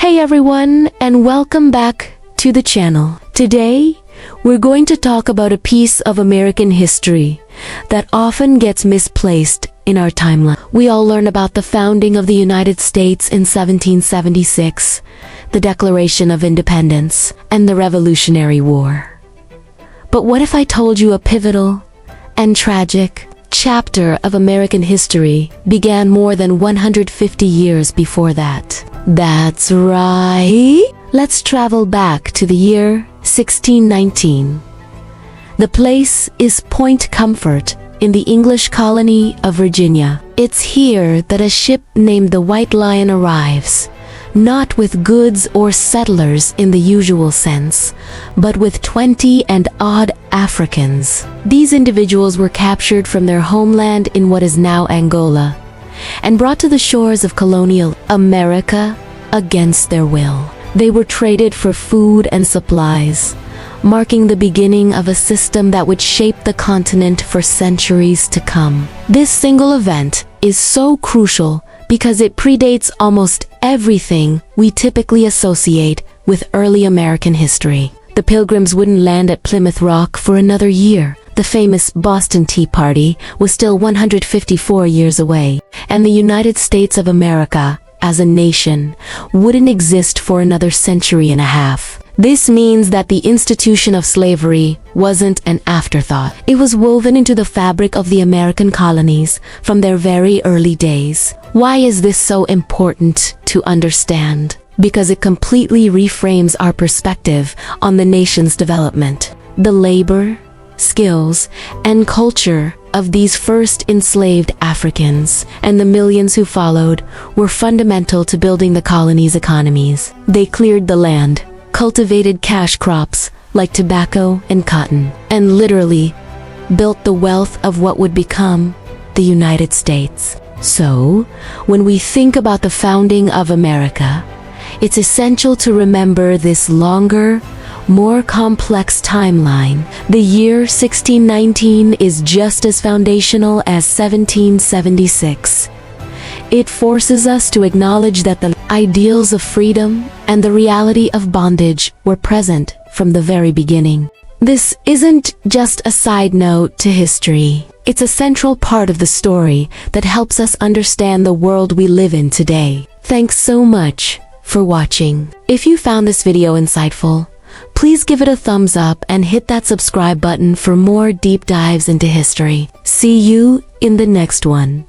Hey everyone, and welcome back to the channel. Today, we're going to talk about a piece of American history that often gets misplaced in our timeline. We all learn about the founding of the United States in 1776, the Declaration of Independence, and the Revolutionary War. But what if I told you a pivotal and tragic chapter of American history began more than 150 years before that? That's right! Let's travel back to the year 1619. The place is Point Comfort in the English colony of Virginia. It's here that a ship named the White Lion arrives, not with goods or settlers in the usual sense, but with 20 and odd Africans. These individuals were captured from their homeland in what is now Angola, and brought to the shores of colonial America against their will. They were traded for food and supplies, marking the beginning of a system that would shape the continent for centuries to come. This single event is so crucial because it predates almost everything we typically associate with early American history. The Pilgrims wouldn't land at Plymouth Rock for another year. The famous Boston Tea Party was still 154 years away, and the United States of America, as a nation, wouldn't exist for another century and a half. This means that the institution of slavery wasn't an afterthought. It was woven into the fabric of the American colonies from their very early days. Why is this so important to understand? Because it completely reframes our perspective on the nation's development. The labor, skills, and culture of these first enslaved Africans, and the millions who followed, were fundamental to building the colony's economies. They cleared the land, cultivated cash crops like tobacco and cotton, and literally built the wealth of what would become the United States. So, when we think about the founding of America, it's essential to remember this longer, more complex timeline. The year 1619 is just as foundational as 1776. It forces us to acknowledge that the ideals of freedom and the reality of bondage were present from the very beginning. This isn't just a side note to history. It's a central part of the story that helps us understand the world we live in today. Thanks so much for watching. If you found this video insightful, please give it a thumbs up and hit that subscribe button for more deep dives into history. See you in the next one.